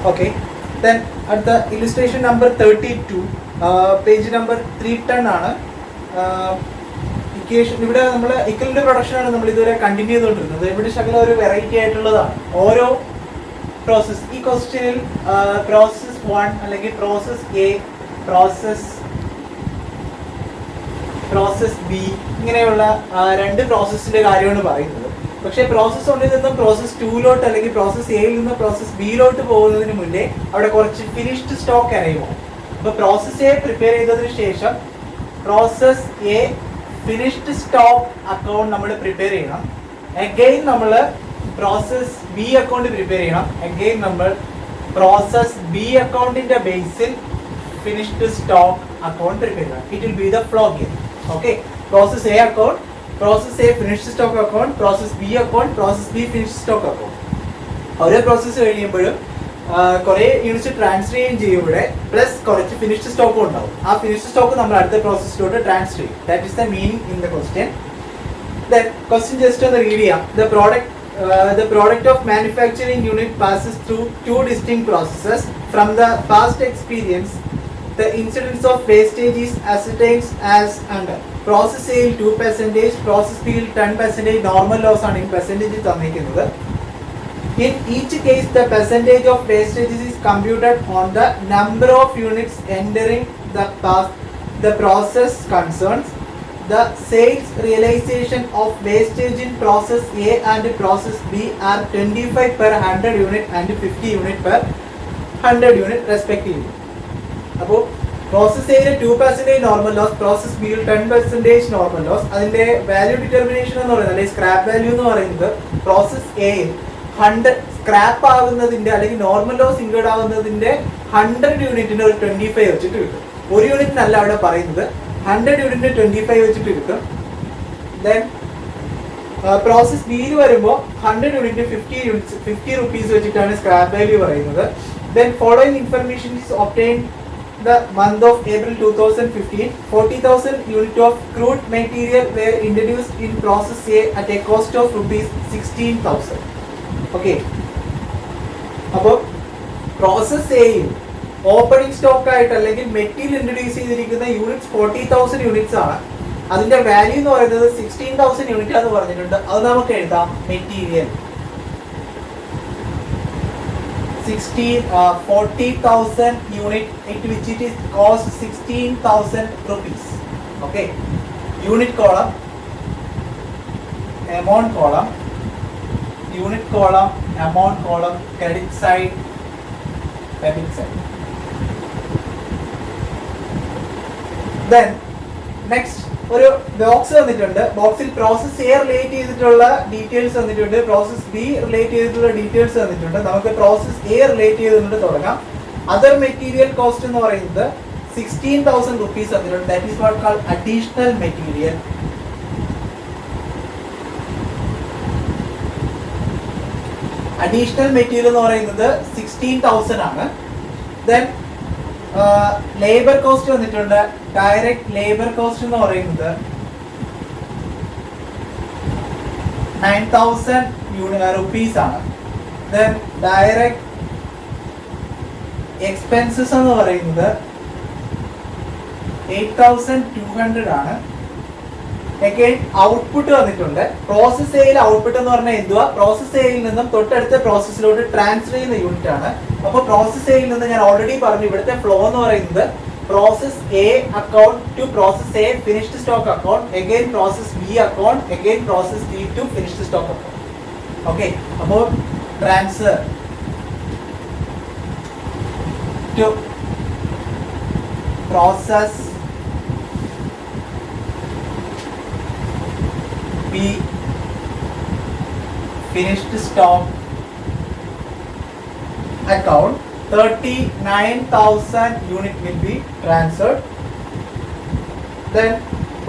Okay. Then at the illustration number 32, page number 310 ആണ്. Equation ഇവിടെ നമ്മൾ ഇക്വലിൻ്റെ പ്രൊഡക്ഷനാണ് നമ്മൾ ഇതുവരെ കണ്ടിന്യൂ ചെയ്തുകൊണ്ടിരുന്നത്. ഇവിടെ ശകലം ഒരു വെറൈറ്റി ആയിട്ടുള്ളതാണ്. ഓരോ പ്രോസസ്സ് ഈ ക്വസ്റ്റ്യനിൽ പ്രോസസ് 1 അല്ലെങ്കിൽ പ്രോസസ് എ, പ്രോസസ് ബി ഇങ്ങനെയുള്ള രണ്ട് പ്രോസസ്സിൻ്റെ കാര്യമാണ് പറയുന്നത്. പക്ഷേ പ്രോസസ് ഒന്നിൽ നിന്നും പ്രോസസ് 2 അല്ലെങ്കിൽ പ്രോസസ് എയിൽ നിന്ന് പ്രോസസ് ബിയിലോട്ട് പോകുന്നതിന് മുന്നേ അവിടെ കുറച്ച് ഫിനിഷ്ഡ് സ്റ്റോക്ക് അറിയുമോ? അപ്പോൾ പ്രോസസ് എ പ്രിപ്പയർ ചെയ്തതിന് ശേഷം process A finished stock account നമ്മൾ പ്രിപ്പയർ ചെയ്യണം. അഗെയിൻ നമ്മൾ പ്രോസസ് ബി അക്കൗണ്ട് പ്രിപ്പയർ ചെയ്യണം. അഗെയിൻ നമ്മൾ പ്രോസസ് ബി അക്കൗണ്ടിന്റെ ബേസിൽ ഫിനിഷ്ഡ് സ്റ്റോക്ക് അക്കൗണ്ട് പ്രിപ്പയർ ചെയ്യണം. It will be the flow here. Okay, process A account, process A finished stock account, process B account, process B finished stock account. ഓരോ process കഴിയുമ്പോഴും കുറേ units transfer ചെയ്യുകയും ഇവിടെ plus കുറച്ച് finished സ്റ്റോക്കും ഉണ്ടാവും. ആ finished stock നമ്മൾ അടുത്ത പ്രോസസ്സിലോട്ട് ട്രാൻസ്ഫർ ചെയ്യും. That is the meaning in the question. Then question just ഒന്ന് റീഡ് ചെയ്യാം. The product of manufacturing unit passes through two distinct processes. From the past experience, the incidence of wastage is ascertained as under. Process A 2%, process B 10%, normal loss ആണ് in percentage തന്നിരിക്കുന്നത്. In each case, the percentage of wastages is computed on the number of units entering the process concerns. The sales realization of wastage in process A and process B are 25 per 100 unit and 50 unit per 100 unit respectively. അപ്പോൾ process എയിൽ 2% normal loss, process ബിയിൽ 10% normal loss. അതിന്റെ value determination എന്ന് പറയുന്നത് അല്ലെങ്കിൽ scrap value എന്ന് പറയുന്നത് process എയിൽ 100 സ്ക്രാപ്പ് ആകുന്നതിന്റെ അല്ലെങ്കിൽ നോർമൽ ലോസ് ഇൻക്ലൂഡ് ആകുന്നതിന്റെ 100 യൂണിറ്റിന് ഒരു 25 വെച്ചിട്ട് കിട്ടും. ഒരു യൂണിറ്റിനല്ല അവിടെ പറയുന്നത്, 100 യൂണിറ്റിന് 25 വെച്ചിട്ട് കിട്ടും. ദെൻ പ്രോസസ് ബിയിൽ വരുമ്പോൾ 100 യൂണിറ്റിന് 50 റുപ്പീസ് വെച്ചിട്ടാണ് സ്ക്രാപ്പ് വാല്യൂ പറയുന്നത്. Then following information is obtained the month of April 2015. 40,000 unit of crude material were introduced in process A at a cost of rupees 16,000. Okay, അപ്പോൾ പ്രോസസ് എയിൽ ഓപ്പണിംഗ് സ്റ്റോക്ക് ആയിട്ട് അല്ലെങ്കിൽ material introduce ചെയ്തിരിക്കുന്ന units 40,000 units ആണ്. അതിന്റെ value എന്ന് പറയുന്നത് 16,000 unit ആണെന്ന് പറഞ്ഞിട്ടുണ്ട്. അത് നമുക്ക് എഴുതാം material 40,000 unit at which it is cost 16,000 rupees. Okay, unit column, amount column, unit column, amount column, credit side, debit side. Then next ഒരു ബോക്സ് തന്നിട്ടുണ്ട്. ബോക്സിൽ പ്രോസസ് എ റിലേറ്റ് ചെയ്തിട്ടുള്ള ഡീറ്റെയിൽസ് തന്നിട്ടുണ്ട്, പ്രോസസ് ബി റിലേറ്റ് ചെയ്തിട്ടുള്ള details തന്നിട്ടുണ്ട്. നമുക്ക് process A relate ചെയ്തുകൊണ്ട് തുടങ്ങാം. അതർ മെറ്റീരിയൽ കോസ്റ്റ് എന്ന് പറയുന്നത് 16,000 റുപ്പീസ് തന്നിട്ടുണ്ട്. That is what called additional material. Additional material എന്ന് പറയുന്നത് 16,000 ആണ്. ദെൻ ലേബർ കോസ്റ്റ് വന്നിട്ടുണ്ട്. ഡയറക്റ്റ് ലേബർ കോസ്റ്റ് എന്ന് പറയുന്നത് 9,000 റുപ്പീസ് ആണ്. ദെൻ ഡയറക്റ്റ് എക്സ്പെൻസസ് എന്ന് പറയുന്നത് 8,200 ആണ്. അഗൈൻ ഔട്ട്പുട്ട് വന്നിട്ടുണ്ട്. പ്രോസസ് എയിൽ ഔട്ട്പുട്ട് എന്ന് പറഞ്ഞാൽ എന്തുവാ? പ്രോസസ് എയിൽ നിന്നും തൊട്ടടുത്ത പ്രോസസ്സിലോട്ട് ട്രാൻസ്ഫർ ചെയ്യുന്ന യൂണിറ്റ് ആണ്. അപ്പോൾ പ്രോസസ് എയിൽ നിന്ന് ഞാൻ ഓൾറെഡി പറഞ്ഞു ഇവിടുത്തെ ഫ്ലോ എന്ന് പറയുന്നത് process A account to process A finished stock account, again process B account, again process B to finished stock account. Okay, അപ്പോൾ transfer to process B finished stock account 39,000 unit will be transferred. Then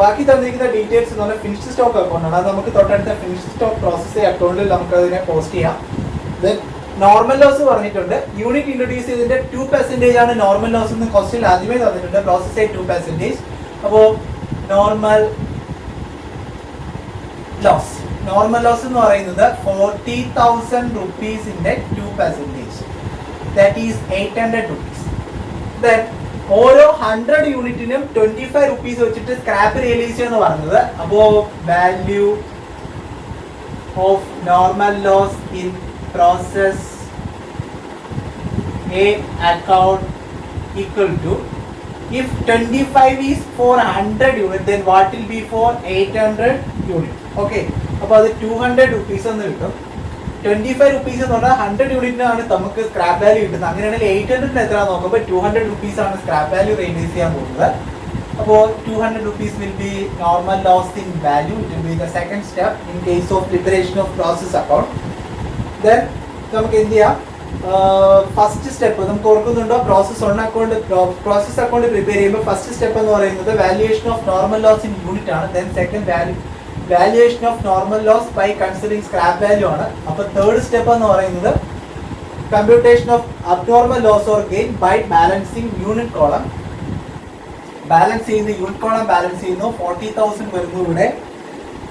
ബാക്കി തന്നിരിക്കുന്ന details എന്ന് പറഞ്ഞാൽ finished stock account ആണ്. അത് നമുക്ക് തൊട്ടടുത്ത finished stock process അക്കൗണ്ടിൽ നമുക്ക് അതിനെ പോസ്റ്റ് ചെയ്യാം. ദെൻ നോർമൽ ലോസ് പറഞ്ഞിട്ടുണ്ട്. യൂണിറ്റ് ഇൻട്രൊഡ്യൂസ് ചെയ്തതിന്റെ 2% ആണ് നോർമൽ ലോസ് എന്ന് ക്വസ്റ്റ്യൻ ആദ്യമേ തന്നിട്ടുണ്ട്. പ്രോസസ് 2%. അപ്പോൾ നോർമൽ ലോസ് എന്ന് പറയുന്നത് 40,000 റുപ്പീസിന്റെ 2%. that is 800 rupees. Then ഓരോ 100 യൂണിറ്റിനും 25 rupees വെച്ചിട്ട് സ്ക്രാപ്പ് റിയലൈസ് ചെയ്യുന്ന പറഞ്ഞത്. അപ്പോൾ value of normal loss in process A account equal to, if 25 is for 100 unit, then what will be for 800 unit? Okay, അപ്പോൾ അത് 200 rupees എന്ന് കിട്ടും. 25 rupees എന്ന് പറഞ്ഞാൽ 100 യൂണിറ്റിനാണ് നമുക്ക് സ്ക്രാപ്പ് വാല്യൂ കിട്ടുന്നത്. അങ്ങനെയാണെങ്കിൽ 800 എത്ര നോക്കുമ്പോൾ 200 rupees ആണ് സ്ക്രാപ്പ് വാല്യൂ റിയലൈസ് ചെയ്യാൻ പോകുന്നത്. അപ്പോൾ 200 rupees will be normal loss in value. It will be the second step in case of preparation of process account. Then നമുക്ക് എന്ത് ചെയ്യാം, ഫസ്റ്റ് സ്റ്റെപ്പ് നമുക്ക് ഓർക്കുന്നുണ്ടോ, പ്രോസസ് അക്കൗണ്ട് പ്രിപ്പയർ ചെയ്യുമ്പോൾ ഫസ്റ്റ് സ്റ്റെപ്പ് എന്ന് പറയുന്നത് valuation of normal loss in unit ആണ്. Then second valuation of normal loss by considering scrap value ആണ്. അപ്പോൾ തേർഡ് സ്റ്റെപ്പ് എന്ന് പറയുന്നത് computation of abnormal loss or gain by balancing unit column. Balance ചെയ്യുന്ന unit column balance ചെയ്യുന്നു. 40,000 വരുന്നു ഇവിടെ.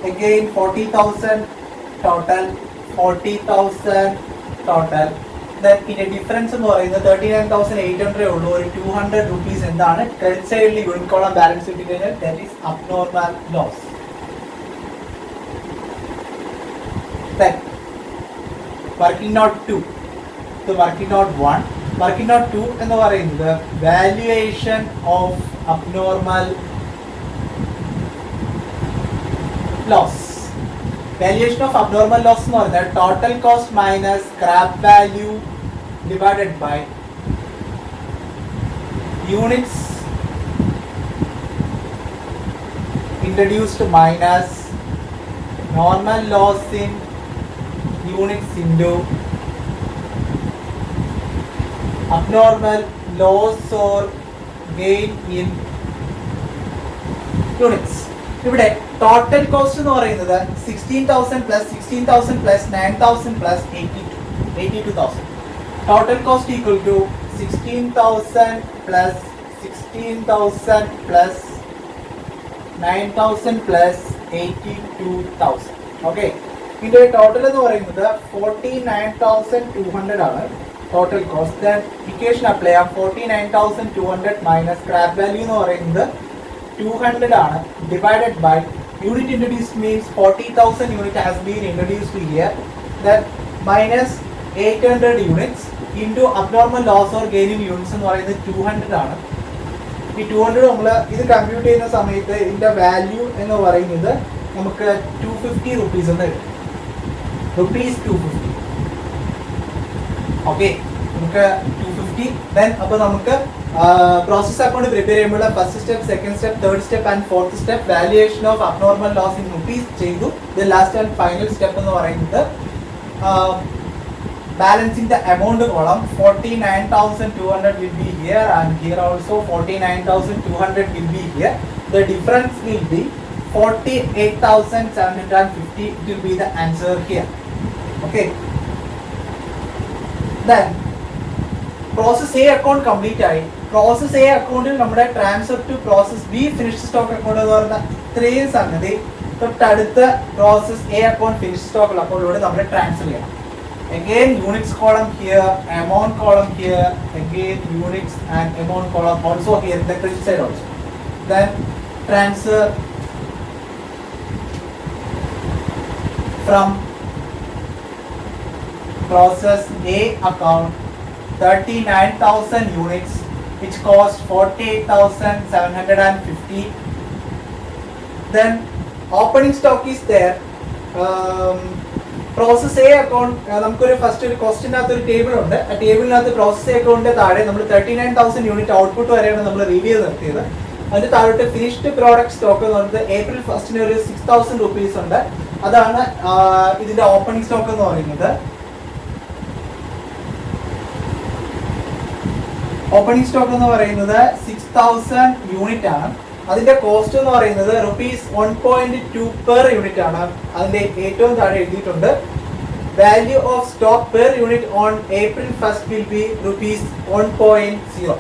Again 40,000 total, 40,000 total. ഇതിന്റെ ഡിഫറൻസ് എന്ന് പറയുന്നത് 39,800 ഉള്ളൂ. ഒരു 200 rupees എന്താണ് ക്രെഡിറ്റ് സൈഡിൽ യൂണിറ്റ് കോളം ബാലൻസ് കിട്ടി കഴിഞ്ഞാൽ that is abnormal loss. Working note 2, working note 1. Working note 2 എന്ന് പറയുന്നത് valuation of abnormal loss. Valuation of abnormal loss എന്ന് പറഞ്ഞാൽ total cost minus scrap value divided by units introduced minus normal loss in units into abnormal loss or gain in units. ഇവിടെ total cost എന്ന് പറയുന്നത് 16,000 plus 16,000 plus 9,000 plus 82,000. Total cost equal to 16,000 plus 16,000 plus 9,000 plus 82,000. Okay, ഇതിന്റെ total എന്ന് പറയുന്നത് 49,200 ആണ് total cost. Then equation apply ചെയ്യാം. 49,200 minus scrap value എന്ന് പറയുന്നത് 200 ആണ് divided by unit introduced means 40,000 unit has been introduced here. Then minus 800 units into abnormal loss or gain in units എന്ന് പറയുന്നത് 200 ആണ്. ഈ 200 നമ്മൾ ഇത് കമ്പ്യൂട്ട് ചെയ്യുന്ന സമയത്ത് ഇതിൻ്റെ വാല്യൂ എന്ന് പറയുന്നത് നമുക്ക് 250 rupees എന്ന് കിട്ടും. ₹250. ഓക്കെ, നമുക്ക് 250. ദെൻ അപ്പോൾ നമുക്ക് പ്രോസസ് അക്കൗണ്ട് പ്രിപ്പയർ ചെയ്യുമ്പോൾ first step, second step, third step and fourth step valuation of abnormal loss in rupees ചെയ്തു. Then last and final step എന്ന് പറയുന്നത് balancing the amount column. 49,200 will be here and here also 49,200 will be here. The difference will be 48,750. It will be the answer here. Okay, then process A account complete ആയി. Process A അക്കൗണ്ടിൽ നമ്മുടെ transfer to process B finished stock account എന്ന് പറയുന്ന ഇത്രയും സംഗതി തൊട്ടടുത്ത process A account finished stock അക്കൗണ്ടിലൂടെ നമ്മൾ ട്രാൻസ്ഫർ ചെയ്യണം. Again units column here, amount column here, again units and amount column also here, the credit side also. Then transfer from process A account 39,000 units which cost 48,750. Then opening stock is there. Process A account നമുക്കൊരു first ഒരു ക്വസ്റ്റിനകത്ത് ഒരു table ഉണ്ട്. ആ ടേബിളിനകത്ത് process A അക്കൗണ്ടിന്റെ താഴെ നമ്മൾ 39,000 unit output വരെയാണ് നമ്മൾ റിവ്യൂ ചെയ്ത് നിർത്തിയത്. അതിന്റെ താഴോട്ട് ഫിനിഷ്ഡ് പ്രോഡക്റ്റ് സ്റ്റോക്ക് എന്ന് പറയുന്നത് April 1 ഒരു 6,000 rupees ഉണ്ട്. അതാണ് ഇതിന്റെ ഓപ്പണിംഗ് സ്റ്റോക്ക് എന്ന് പറയുന്നത്. ഓപ്പണിംഗ് സ്റ്റോക്ക് എന്ന് പറയുന്നത് 6,000 യൂണിറ്റ് ആണ്. അതിന്റെ കോസ്റ്റ് എന്ന് പറയുന്നത് ₹1.2 പെർ യൂണിറ്റ് ആണ്. അതിന്റെ ഏറ്റവും താഴെ എഴുതിയിട്ടുണ്ട് value of stock per unit on April 1 will be ₹1.0.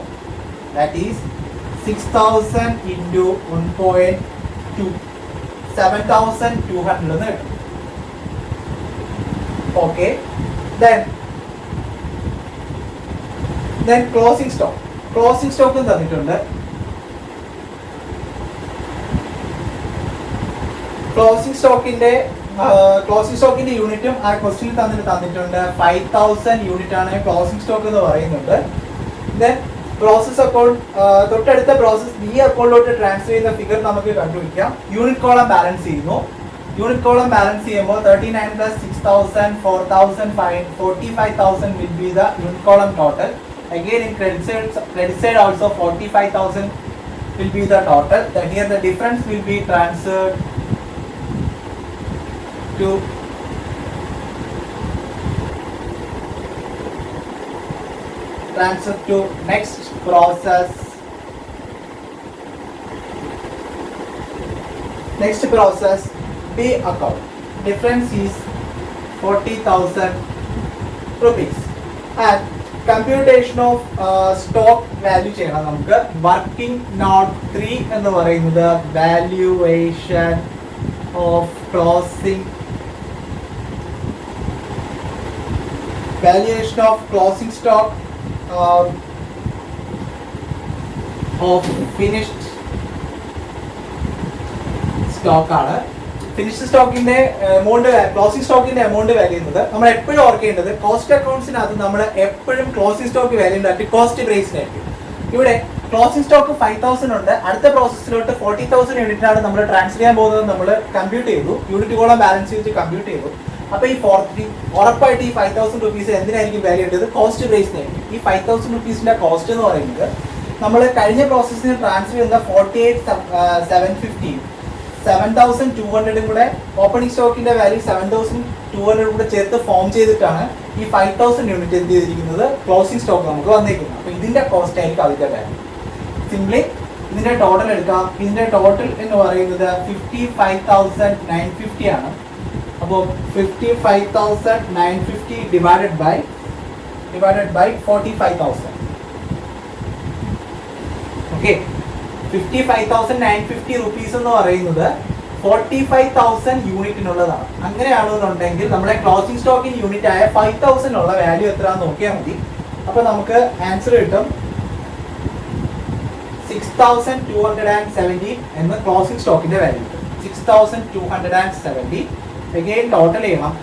That is 6,000 into 1.2 7,200 എന്ന് കിട്ടും. ഓക്കെ, ദെൻ ദെൻ ക്ലോസിംഗ് സ്റ്റോക്കും തന്നിട്ടുണ്ട്. ക്ലോസിംഗ് സ്റ്റോക്കിന്റെ യൂണിറ്റും ആ ക്വസ്റ്റ്യനിൽ തന്നിട്ടുണ്ട്. 5000 യൂണിറ്റ് ആണ് ക്ലോസിംഗ് സ്റ്റോക്ക് എന്ന് പറയുന്നുണ്ട്. ദെൻ പ്രോസസ് അക്കൗണ്ട്, തൊട്ടടുത്ത പ്രോസസ് ബി അക്കൗണ്ടിലോട്ട് ട്രാൻസ്ഫർ ചെയ്യുന്ന ഫിഗർ നമുക്ക് കണ്ടുപിടിക്കാം. യൂണിറ്റ് കോളം ബാലൻസ് ചെയ്യുമ്പോൾ 39 plus 6000, 4000, 45,000 will be the unit column total. Again in credit side also 45,000 will be the total. That here the difference will be transferred to next process. B account. Difference is 40,000 rupees. And computation of stock value ചെയ്യണം നമുക്ക്. Working not 3 എന്ന് പറയുന്നത് valuation of closing stock of finished stock ആണ്. Finished സ്റ്റോക്കിന്റെ amount, closing സ്റ്റോക്കിന്റെ amount value ചെയ്യുന്നത് നമ്മൾ എപ്പോഴും ഓർക്കേണ്ടത് കോസ്റ്റ് അക്കൗണ്ട്സിനകത്ത് നമ്മൾ എപ്പോഴും ക്ലോസിംഗ് സ്റ്റോക്ക് വാല്യൂ ഉണ്ടാക്കി കോസ്റ്റ് പ്രൈസിനായിരിക്കും. ഇവിടെ ക്ലോസിംഗ് സ്റ്റോക്ക് 5000 ഉണ്ട്. അടുത്ത പ്രോസസ്സിലോട്ട് 40,000 യൂണിറ്റിനാണ് നമ്മൾ ട്രാൻസ്ഫർ ചെയ്യാൻ പോകുന്നത്. നമ്മൾ കമ്പ്യൂട്ട് ചെയ്തു, യൂണിറ്റ് കോളം ബാലൻസ് ചെയ്ത് കമ്പ്യൂട്ട് ചെയ്തു. അപ്പൊ ഈ 40 ഉറപ്പായിട്ട് ഈ 5000 റുപ്പീസ് എന്തിനായിരിക്കും വാല്യൂ ഇട്ടത്? കോസ്റ്റ് പ്രൈസിനായിരിക്കും. ഈ 5000 റുപ്പീസിന്റെ കോസ്റ്റ് എന്ന് പറയുന്നത് നമ്മൾ കഴിഞ്ഞ പ്രോസസ്സിന് ട്രാൻസ്ഫർ ചെയ്യുന്ന 48,750 7,200 കൂടെ ഓപ്പണിംഗ് സ്റ്റോക്കിന്റെ വാല്യൂ 7,200 കൂടെ ചേർത്ത് ഫോം ചെയ്തിട്ടാണ് ഈ 5,000 യൂണിറ്റ് എന്ത് ചെയ്തിരിക്കുന്നത്? ക്ലോസിംഗ് സ്റ്റോക്ക് നമുക്ക് വന്നിരിക്കുന്നത്. അപ്പൊ ഇതിന്റെ കോസ്റ്റ് ആയിരിക്കും അതിന്റെ വാല്യൂ. സിംപ്ലി ഇതിന്റെ ടോട്ടൽ എടുക്കാം. ഇതിന്റെ ടോട്ടൽ എന്ന് പറയുന്നത് 55,950 ആണ്. അപ്പോൾ 55,950 ഡിവൈഡഡ് ബൈ 45,000. ഓക്കെ, 55,950 റുപ്പീസ് എന്ന് പറയുന്നത് 45,000 യൂണിറ്റിനുള്ളതാണ്. അങ്ങനെയാണെന്നുണ്ടെങ്കിൽ നമ്മുടെ ക്ലോസിംഗ് സ്റ്റോക്കിന് യൂണിറ്റ് ആയ 5,000 ഉള്ള വാല്യൂ എത്രയാണെന്ന് നോക്കിയാൽ മതി. അപ്പൊ നമുക്ക് ആൻസർ കിട്ടും 6,270 എന്ന ക്ലോസിംഗ് സ്റ്റോക്കിന്റെ വാല്യൂ കിട്ടും. 6,270. അഗൈൻ ടോട്ടൽ ചെയ്യണം.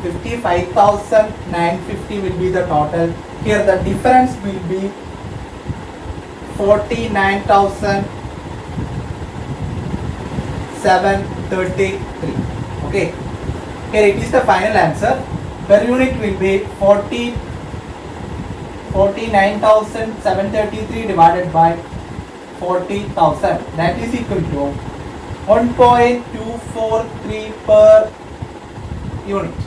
55,950 will be the total. Here the difference will be 49,733. Okay, here it is the final answer. Per unit will be 49,733 divided by 40,000. That is equal to 1.243 per unit.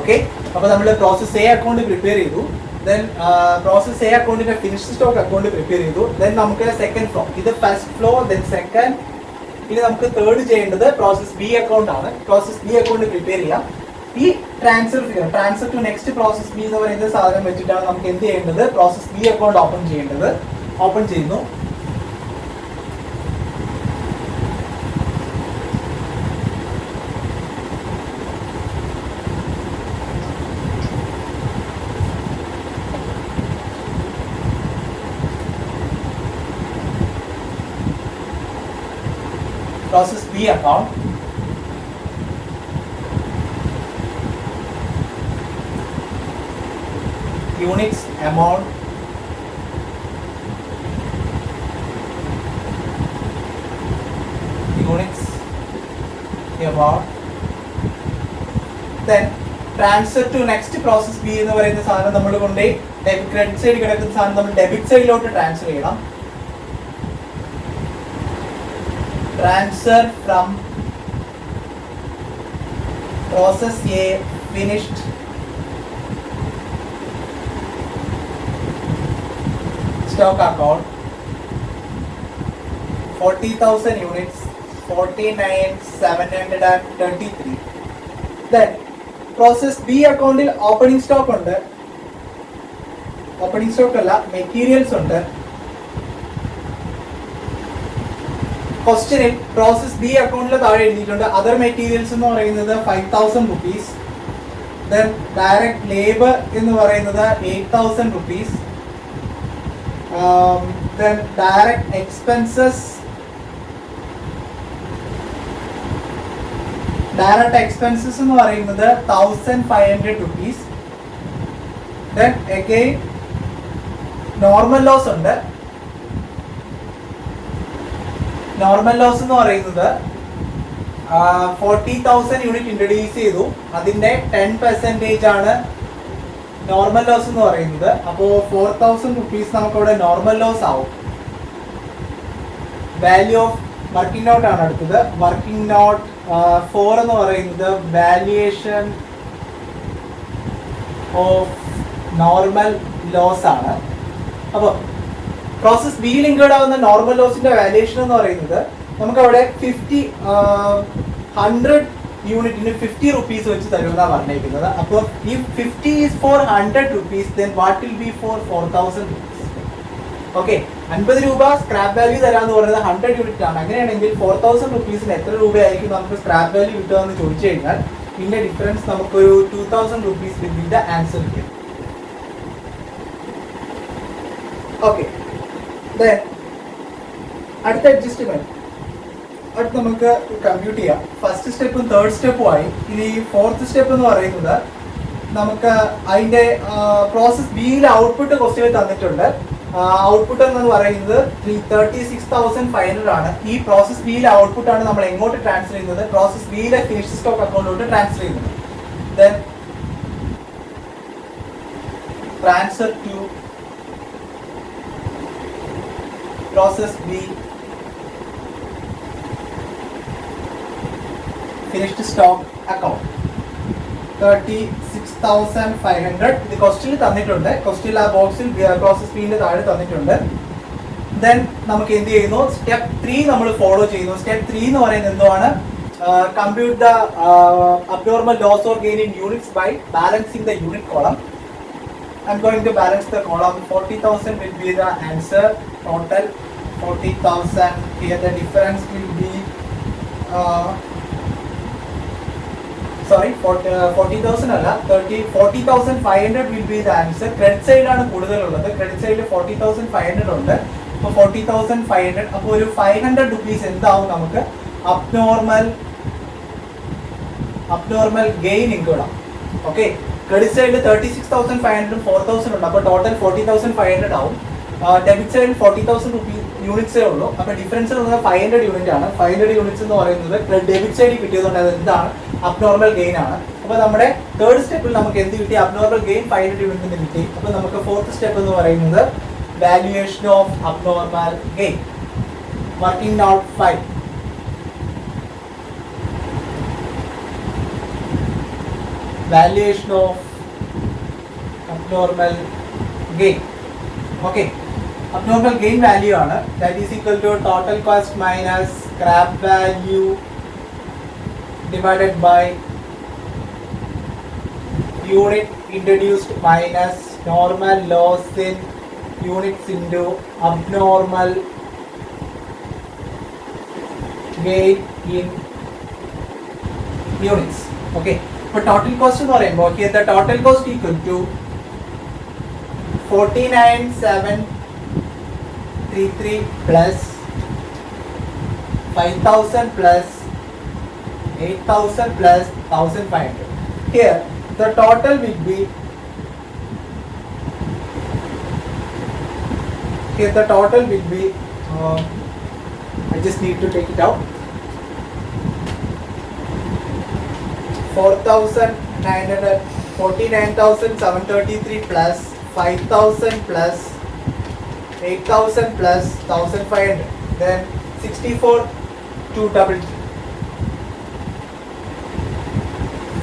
Okay, അപ്പോൾ നമ്മൾ process A account prepare ചെയ്തു. Then process A അക്കൗണ്ടിന്റെ finished stock account prepare ചെയ്തു. Then നമുക്ക് second flow, ഇത് first flow, then second. ഇനി നമുക്ക് third ചെയ്യേണ്ടത് പ്രോസസ് ബി അക്കൗണ്ട് ആണ്. പ്രോസസ് ബി അക്കൗണ്ട് പ്രിപ്പയർ ചെയ്യാം. ഈ transfer to next process B എന്ന് പറയുന്ന സാധനം വെച്ചിട്ടാണ് നമുക്ക് എന്ത് ചെയ്യേണ്ടത്? പ്രോസസ് ബി അക്കൗണ്ട് ഓപ്പൺ ചെയ്യേണ്ടത്. ഓപ്പൺ ചെയ്യുന്നു. Process B account. Units amount. Units amount. Then transfer to next process B എന്ന് പറയുന്ന സാധനം നമ്മൾ കൊണ്ട് ക്രെഡിറ്റ് സൈഡ് കിടക്കുന്ന സാധനം നമ്മൾ ഡെബിറ്റ് സൈഡിലോട്ട് ട്രാൻസ്ഫർ ചെയ്യണം. Transfer from process A finished stock account 40,000 units 49,733. Then process B അക്കൗണ്ടിൽ ഓപ്പണിംഗ് സ്റ്റോക്ക് ഉണ്ട്. ഓപ്പണിംഗ് സ്റ്റോക്ക് അല്ല, മെറ്റീരിയൽസ് ഉണ്ട്. ക്വസ്റ്റ്യനിൽ പ്രോസസ് ബി അക്കൗണ്ടിൽ താഴെ എഴുതിയിട്ടുണ്ട് അതർ മെറ്റീരിയൽസ് എന്ന് പറയുന്നത് 5,000 റുപ്പീസ്. Then direct labor എന്ന് പറയുന്നത് 8,000 rupees. Then direct expenses എന്ന് പറയുന്നത് 1,500 rupees. Then again normal loss ഉണ്ട്. നോർമൽ ലോസ് എന്ന് പറയുന്നത് 40,000 യൂണിറ്റ് ഇൻട്രൊഡ്യൂസ് ചെയ്തു, അതിന്റെ 10% ആണ് നോർമൽ ലോസ് എന്ന് പറയുന്നത്. അപ്പോൾ 4,000 rupees നമുക്കവിടെ നോർമൽ ലോസ് ആവും. വാല്യൂ ഓഫ് വർക്കിംഗ് നോട്ട് ആണ് അടുത്തത്. വർക്കിംഗ് നോട്ട് 4 എന്ന് പറയുന്നത് വാല്യുവേഷൻ ഓഫ് നോർമൽ ലോസ് ആണ്. അപ്പോൾ പ്രോസസ് ബിയിൽ ഇൻക്ലൂഡ് ആവുന്ന നോർമൽ ലോസിന്റെ വാല്യുവേഷൻ എന്ന് പറയുന്നത് നമുക്കവിടെ 100 യൂണിറ്റിന് 50 rupees വെച്ച് തരുമെന്നാണ് പറഞ്ഞിരിക്കുന്നത്. അപ്പോൾ ഈ 50 is for 100 rupees, then what will be for 4,000 rupees? Okay, 50 രൂപ സ്ക്രാപ്പ് വാല്യൂ തരാമെന്ന് പറയുന്നത് 100 യൂണിറ്റ് ആണ്. അങ്ങനെയാണെങ്കിൽ 4,000 rupeesന് എത്ര രൂപയായിരിക്കും നമുക്ക് സ്ക്രാപ്പ് വാല്യൂ കിട്ടുക എന്ന് ചോദിച്ചു കഴിഞ്ഞാൽ ഇതിന്റെ ഡിഫറൻസ് നമുക്കൊരു 2,000 rupees will be the answer here. Okay, അടുത്ത അഡ്ജസ്റ്റ്മെന്റ് അടുത്ത് നമുക്ക് കമ്പ്യൂട്ട് ചെയ്യാം. ഫസ്റ്റ് സ്റ്റെപ്പും തേർഡ് സ്റ്റെപ്പും ആയി. ഇനി ഫോർത്ത് സ്റ്റെപ്പ് എന്ന് പറയുന്നത് നമുക്ക് അതിന്റെ പ്രോസസ് ബിയിൽ ഔട്ട്പുട്ട് ക്വസ്റ്റ്യൻ തന്നിട്ടുണ്ട്. ഔട്ട്പുട്ട് എന്ന് പറയുന്നത് 36,500 ആണ്. ഈ പ്രോസസ് ബിയിലെ ഔട്ട്പുട്ട് ആണ് നമ്മൾ എങ്ങോട്ട് ട്രാൻസ്ഫർ ചെയ്യുന്നത്? പ്രോസസ് ബിയിലെ ഫിനിഷ് സ്റ്റോക്ക് അക്കൗണ്ടിലോട്ട് ട്രാൻസ്ഫർ ചെയ്യുന്നത്. Then transfer to process B finished stock account 36,500. ഇത് ക്വസ്റ്റ്യനിൽ തന്നിട്ടുണ്ട്. ക്വസ്റ്റ്യനിൽ ആ ബോക്സിൽ പ്രോസസ് ബിന്റെ താഴെ തന്നിട്ടുണ്ട്. ദെൻ നമുക്ക് എന്ത് ചെയ്യുന്നു? സ്റ്റെപ്പ് 3 നമ്മൾ ഫോളോ ചെയ്യുന്നു. സ്റ്റെപ്പ് 3 എന്ന് പറയുന്നത് എന്താണ്? Compute the abnormal loss or gain in units by balancing the unit column. I'm going to balance the column. 40,000 will be the answer. Total 40,000. Here the difference will be 40,000 അല്ല 40,500 will be the answer. Credit side ആണ് കൂടുതലുള്ളത്. Credit സൈഡിൽ 40,500 ഉണ്ട്. അപ്പോൾ 40,500. അപ്പോൾ ഒരു 500 rupees എന്താവും നമുക്ക് അബ്നോർമൽ ഗെയിൻ ഇൻക്ലൂഡ് ആവും. ഓക്കെ, ക്രെഡിറ്റ് സൈഡിൽ 36,500 4,000 ഉണ്ട്. അപ്പോൾ ടോട്ടൽ 40,500 ആവും. ഡെബിറ്റ് സൈഡിൽ 40,000 യൂണിറ്റ്സേ ഉള്ളൂ. അപ്പോൾ ഡിഫറൻസ് എന്ന് പറയുന്നത് 500 യൂണിറ്റ് ആണ്. 500 യൂണിറ്റ്സ് എന്ന് പറയുന്നത് ഡെബിറ്റ് സൈഡിൽ കിട്ടിയതുകൊണ്ട് അത് എന്താണ്? അബ്നോർമൽ ഗെയിൻ ആണ്. അപ്പോൾ നമ്മുടെ തേർഡ് സ്റ്റെപ്പിൽ നമുക്ക് എന്ത് കിട്ടി? അബ്നോർമൽ ഗെയിൻ 500 യൂണിറ്റിന് കിട്ടി. അപ്പോൾ നമുക്ക് ഫോർത്ത് സ്റ്റെപ്പ് എന്ന് പറയുന്നത് valuation of abnormal gain. Working not 5. Valuation of abnormal gain. Okay, abnormal gain value ആണ്. That is equal to total cost minus scrap value divided by unit introduced minus normal loss in units into abnormal gain in units. Okay. ഇപ്പോൾ total cost എന്ന് പറയുമ്പോൾ the total cost equal to 49,733 plus 5,000 plus 8,000 plus 1,500. Here the total will be I just need to take it out. 49,733 plus 5,000 plus 8,000 plus 1,500. Then 64,233.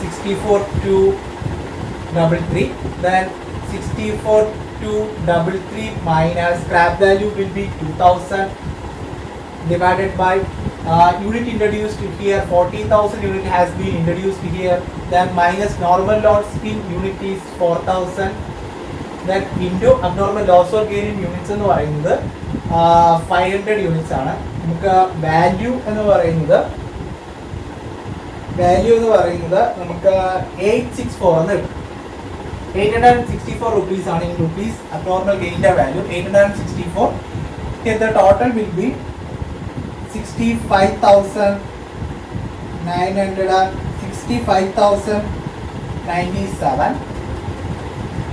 64,233. Then 64,233 minus scrap value will be 2,000 divided by unit introduced here. 40,000 unit has been introduced here. Then minus normal loss in unit is 4,000. Then into abnormal loss or gain in units എന്ന് പറയുന്നത് 500 units ആണ്. നമുക്ക് value എന്ന് പറയുന്നത് value എന്ന് പറയുന്നത് നമുക്ക് 864 എന്ന് കിട്ടും. 864 rupees ആണ് in rupees abnormal gainന്റെ value 864. Here the total will be 65,097.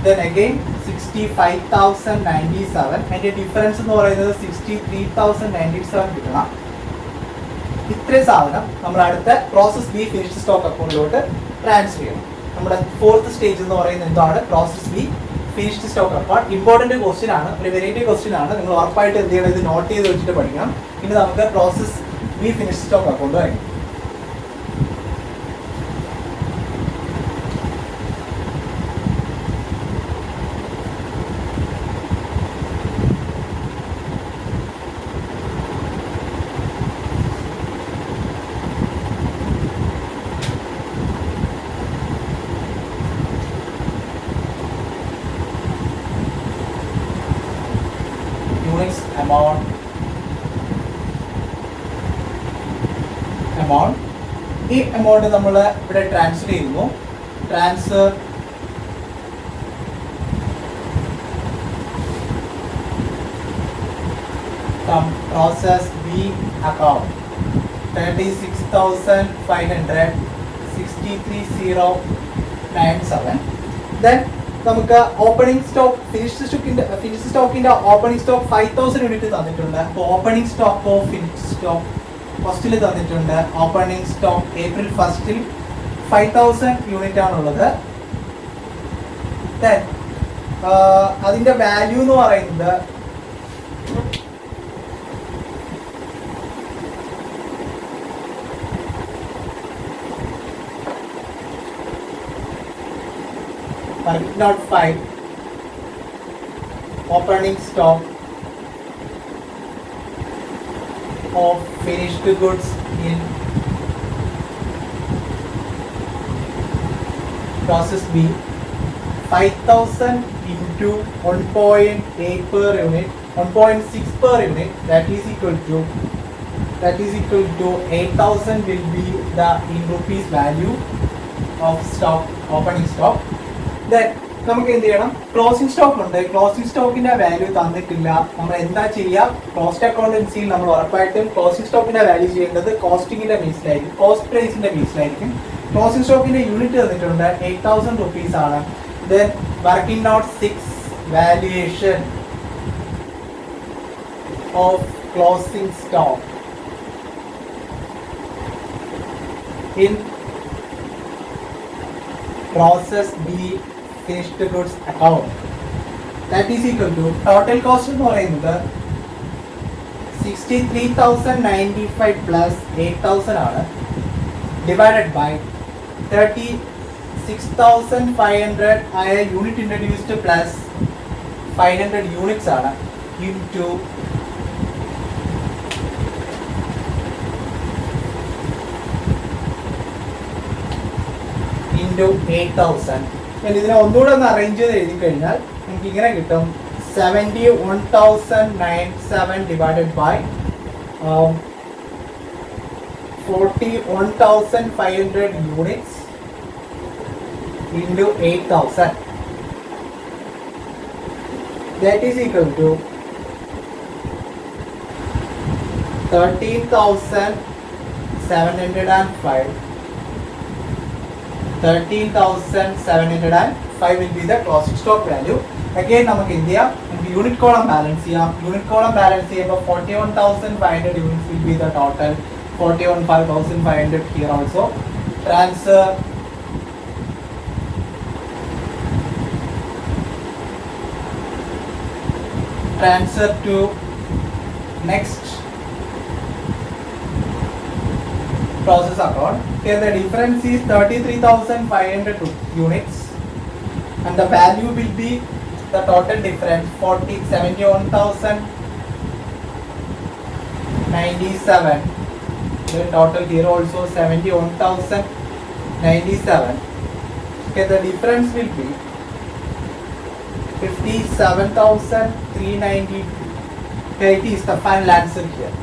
Then again 65,097 അതിന്റെ ഡിഫറൻസ് എന്ന് പറയുന്നത് 63,097 കിട്ടണം. ഇത്രയും സാധനം നമ്മൾ അടുത്ത പ്രോസസ് ബി ഫിനിഷ്ഡ് സ്റ്റോക്ക് അക്കൗണ്ടിലോട്ട് ട്രാൻസ്ഫർ ചെയ്യണം. നമ്മുടെ ഫോർത്ത് സ്റ്റേജ് എന്ന് പറയുന്നത് എന്താണ്? Process B finished stock account. Important question ആണ്, ഒരു വെറൈറ്റി ക്വസ്റ്റ്യൻ ആണ്. നിങ്ങൾ ഉറപ്പായിട്ട് എന്ത് ചെയ്യണം? ഇത് നോട്ട് ചെയ്ത് വെച്ചിട്ട് പഠിക്കണം. ഇനി നമുക്ക് process B finished stock account വരും. amount ഈ എമൗണ്ട് നമ്മൾ ഇവിടെ ട്രാൻസ്ഫർ ചെയ്യുന്നു. Transfer from process B account 36,500 63,097. then നമുക്ക് ഓപ്പണിംഗ് സ്റ്റോക്ക് ഫിനിഷ്ഡ് സ്റ്റോക്കിന്റെ ഓപ്പണിംഗ് സ്റ്റോക്ക് 5,000 യൂണിറ്റ് തന്നിട്ടുണ്ട്. അപ്പോൾ opening stock of finished stock ഫസ്റ്റിൽ തന്നിട്ടുണ്ട്. ഓപ്പണിംഗ് സ്റ്റോക്ക് ഏപ്രിൽ 1 5,000 യൂണിറ്റ് ആണുള്ളത്. ദെൻ അതിന്റെ വാല്യൂ എന്ന് പറയുന്നത് not 5 opening stock of finished goods in process B 5,000 into 1.8 per unit 1.6 per unit that is equal to 8,000 will be the in rupees value of stock opening stock. Then നമുക്ക് എന്ത് ചെയ്യണം? Closing stock ഉണ്ട്. Closing സ്റ്റോക്കിന്റെ value തന്നിട്ടില്ല. നമ്മൾ എന്താ ചെയ്യുക? Cost അക്കൗണ്ടൻസിയിൽ നമ്മൾ ഉറപ്പായിട്ടും ക്ലോസിംഗ് സ്റ്റോക്കിന്റെ വാല്യൂ ചെയ്യേണ്ടത് കോസ്റ്റിംഗിന്റെ ബേസിലായിരിക്കും, കോസ്റ്റ് പ്രൈസിന്റെ ബേസിലായിരിക്കും. ക്ലോസിംഗ് സ്റ്റോക്കിന്റെ യൂണിറ്റ് തന്നിട്ടുണ്ട് 8,000 rupees ആണ്. Then working not 6 valuation of closing stock in process B finished goods account that is equal to total cost എന്ന് പറയുന്നത് 63,095 plus 8,000 ആണ് divided by 36,500 ആയ യൂണിറ്റ് ഇൻട്രൊഡ്യൂസ്ഡ് പ്ലസ് 500 യൂണിറ്റ്സ് ആണ് into into 8,000. ഇതിനെ ഒന്നുകൂടെ ഒന്ന് അറേഞ്ച് ചെയ്ത് എഴുതി കഴിഞ്ഞാൽ നമുക്ക് ഇങ്ങനെ കിട്ടും 71,097 divided by 41,500 units into 8,000 that is equal to 13,705 will be the closing stock value. Again നമുക്ക് എന്ത് ചെയ്യാം? നമുക്ക് യൂണിറ്റ് കോളം ബാലൻസ് ചെയ്യാം. യൂണിറ്റ് കോളം ബാലൻസ് ചെയ്യുമ്പോൾ 41,500 units will be the total. 41,500 here also. Transfer to next process account. Here the difference is 33,500 units and the value will be the total difference 71,097. The total here also 71,097. Okay, the difference will be 57,390. It is the final answer here.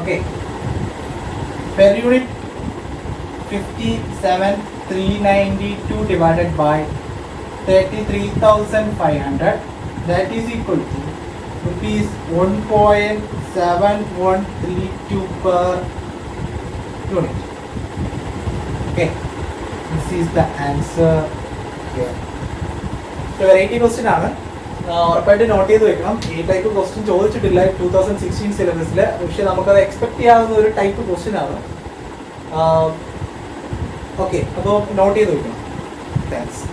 Okay. Per unit 57,392 divided by 33,500, that is equal to rupees 1.7132 per unit. Okay, this is the answer here. Variety question ആണ്, ഉറപ്പായിട്ട് not ചെയ്ത് വെക്കണം. ഈ type question ചോദിച്ചിട്ടില്ല 2016 സിലബസിൽ, പക്ഷെ നമുക്കത് expect ചെയ്യാവുന്ന ഒരു ടൈപ്പ് ക്വസ്റ്റ്യൻ ആണ്. ഓക്കെ, അപ്പോൾ നോട്ട് ചെയ്ത് വെക്കണം. താങ്ക്സ്.